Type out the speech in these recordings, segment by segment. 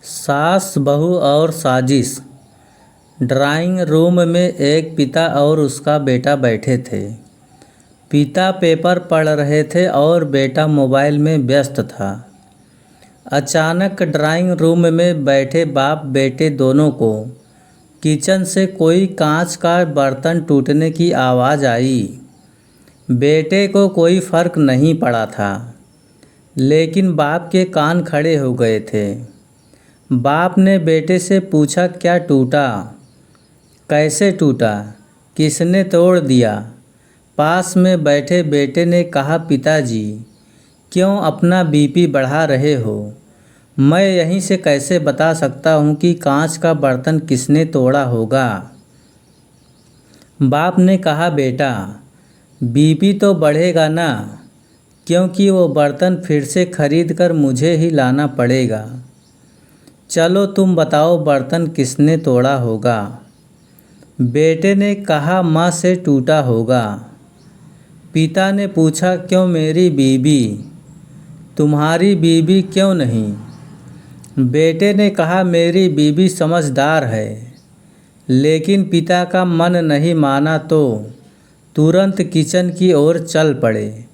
सास बहू और साजिश। ड्राइंग रूम में एक पिता और उसका बेटा बैठे थे। पिता पेपर पढ़ रहे थे और बेटा मोबाइल में व्यस्त था। अचानक ड्राइंग रूम में बैठे बाप बेटे दोनों को किचन से कोई कांच का बर्तन टूटने की आवाज़ आई। बेटे को कोई फर्क नहीं पड़ा था, लेकिन बाप के कान खड़े हो गए थे। बाप ने बेटे से पूछा, क्या टूटा? कैसे टूटा? किसने तोड़ दिया? पास में बैठे बेटे ने कहा, पिताजी, क्यों अपना बीपी बढ़ा रहे हो? मैं यहीं से कैसे बता सकता हूँ कि कांच का बर्तन किसने तोड़ा होगा? बाप ने कहा, बेटा, बीपी तो बढ़ेगा ना, क्योंकि वो बर्तन फिर से खरीद कर मुझे ही लाना पड़ेगा। चलो तुम बताओ, बर्तन किसने तोड़ा होगा? बेटे ने कहा, माँ से टूटा होगा। पिता ने पूछा, क्यों मेरी बीबी? तुम्हारी बीबी क्यों नहीं? बेटे ने कहा, मेरी बीबी समझदार है। लेकिन पिता का मन नहीं माना तो तुरंत किचन की ओर चल पड़े।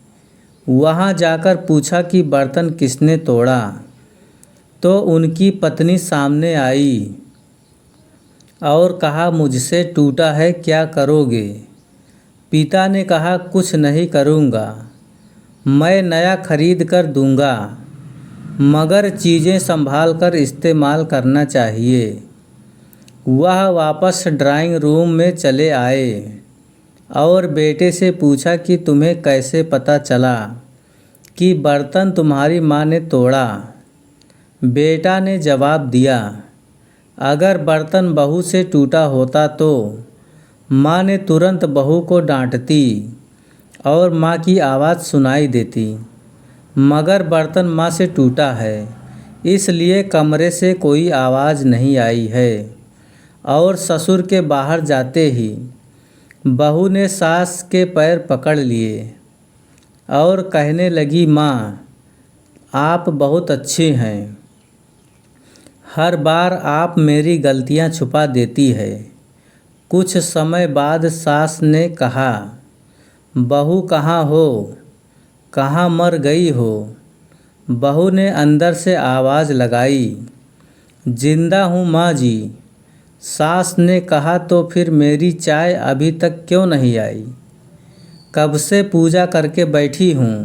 वहाँ जाकर पूछा कि बर्तन किसने तोड़ा, तो उनकी पत्नी सामने आई और कहा, मुझसे टूटा है, क्या करोगे? पिता ने कहा, कुछ नहीं करूँगा, मैं नया खरीद कर दूँगा, मगर चीज़ें संभाल कर इस्तेमाल करना चाहिए। वह वापस ड्राइंग रूम में चले आए और बेटे से पूछा कि तुम्हें कैसे पता चला कि बर्तन तुम्हारी माँ ने तोड़ा? बेटा ने जवाब दिया, अगर बर्तन बहू से टूटा होता तो माँ ने तुरंत बहू को डांटती और माँ की आवाज़ सुनाई देती, मगर बर्तन माँ से टूटा है, इसलिए कमरे से कोई आवाज़ नहीं आई है। और ससुर के बाहर जाते ही बहू ने सास के पैर पकड़ लिए और कहने लगी, माँ, आप बहुत अच्छी हैं, हर बार आप मेरी गलतियाँ छुपा देती है। कुछ समय बाद सास ने कहा, बहू कहाँ हो? कहाँ मर गई हो? बहू ने अंदर से आवाज़ लगाई, जिंदा हूँ माँ जी। सास ने कहा, तो फिर मेरी चाय अभी तक क्यों नहीं आई? कब से पूजा करके बैठी हूँ।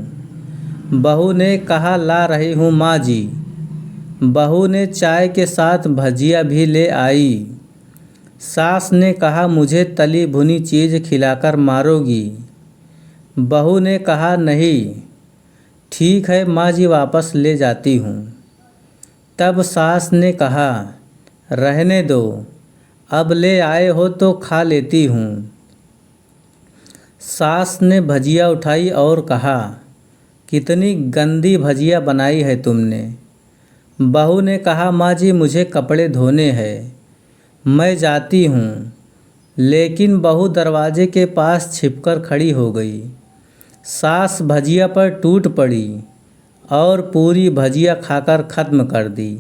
बहू ने कहा, ला रही हूँ माँ जी। बहू ने चाय के साथ भजिया भी ले आई। सास ने कहा, मुझे तली भुनी चीज़ खिलाकर मारोगी? बहू ने कहा, नहीं, ठीक है माँ जी, वापस ले जाती हूँ। तब सास ने कहा, रहने दो, अब ले आए हो तो खा लेती हूँ। सास ने भजिया उठाई और कहा, कितनी गंदी भजिया बनाई है तुमने। बहू ने कहा, माँ जी, मुझे कपड़े धोने हैं, मैं जाती हूँ। लेकिन बहू दरवाजे के पास छिपकर खड़ी हो गई। सास भजिया पर टूट पड़ी और पूरी भजिया खाकर ख़त्म कर दी।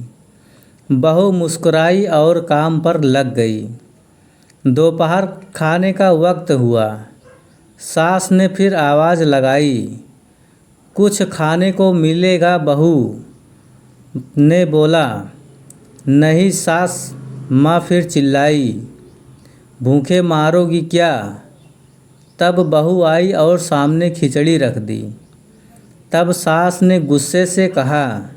बहू मुस्कुराई और काम पर लग गई। दोपहर खाने का वक्त हुआ। सास ने फिर आवाज़ लगाई, कुछ खाने को मिलेगा? बहू ने बोला, नहीं सास। माँ फिर चिल्लाई, भूखे मारोगी क्या? तब बहू आई और सामने खिचड़ी रख दी। तब सास ने गुस्से से कहा,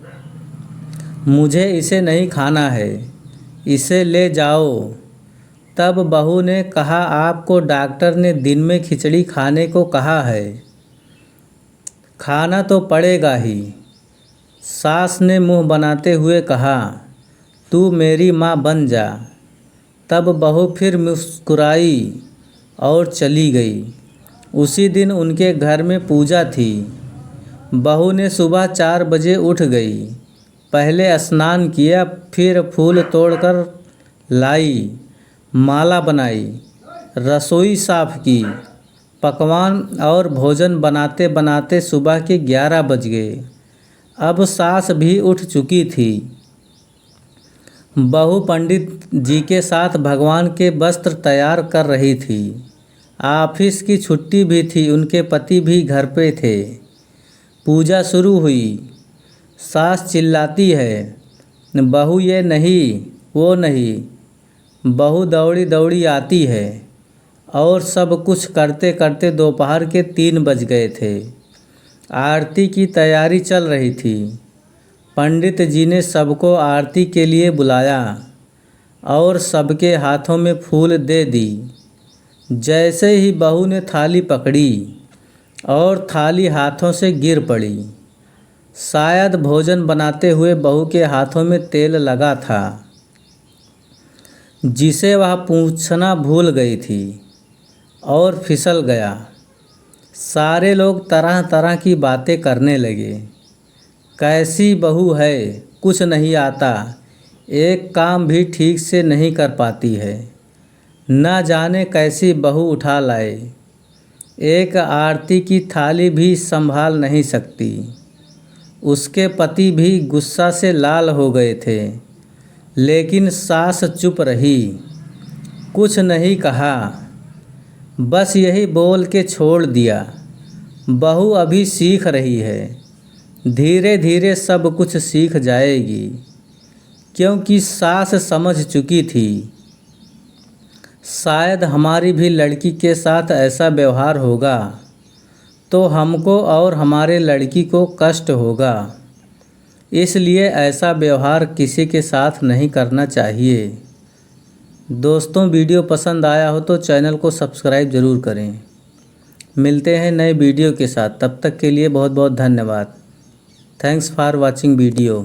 मुझे इसे नहीं खाना है, इसे ले जाओ। तब बहू ने कहा, आपको डॉक्टर ने दिन में खिचड़ी खाने को कहा है, खाना तो पड़ेगा ही। सास ने मुंह बनाते हुए कहा, तू मेरी माँ बन जा। तब बहू फिर मुस्कुराई और चली गई। उसी दिन उनके घर में पूजा थी। बहू ने सुबह 4 बजे उठ गई, पहले स्नान किया, फिर फूल तोड़कर लाई, माला बनाई, रसोई साफ की। पकवान और भोजन बनाते बनाते सुबह के 11 बज गए। अब सास भी उठ चुकी थी। बहू पंडित जी के साथ भगवान के वस्त्र तैयार कर रही थी। ऑफिस की छुट्टी भी थी, उनके पति भी घर पे थे। पूजा शुरू हुई। सास चिल्लाती है, बहू ये नहीं वो नहीं। बहू दौड़ी दौड़ी आती है और सब कुछ करते करते दोपहर के 3 बज गए थे। आरती की तैयारी चल रही थी। पंडित जी ने सबको आरती के लिए बुलाया और सबके हाथों में फूल दे दी। जैसे ही बहू ने थाली पकड़ी और थाली हाथों से गिर पड़ी। शायद भोजन बनाते हुए बहू के हाथों में तेल लगा था, जिसे वह पूछना भूल गई थी और फिसल गया। सारे लोग तरह तरह की बातें करने लगे। कैसी बहू है, कुछ नहीं आता, एक काम भी ठीक से नहीं कर पाती है, न जाने कैसी बहू उठा लाए, एक आरती की थाली भी संभाल नहीं सकती। उसके पति भी गुस्सा से लाल हो गए थे, लेकिन सास चुप रही, कुछ नहीं कहा, बस यही बोल के छोड़ दिया, बहू अभी सीख रही है, धीरे धीरे सब कुछ सीख जाएगी। क्योंकि सास समझ चुकी थी, शायद हमारी भी लड़की के साथ ऐसा व्यवहार होगा तो हमको और हमारे लड़की को कष्ट होगा, इसलिए ऐसा व्यवहार किसी के साथ नहीं करना चाहिए। दोस्तों, वीडियो पसंद आया हो तो चैनल को सब्सक्राइब ज़रूर करें। मिलते हैं नए वीडियो के साथ, तब तक के लिए बहुत बहुत धन्यवाद। Thanks for watching video.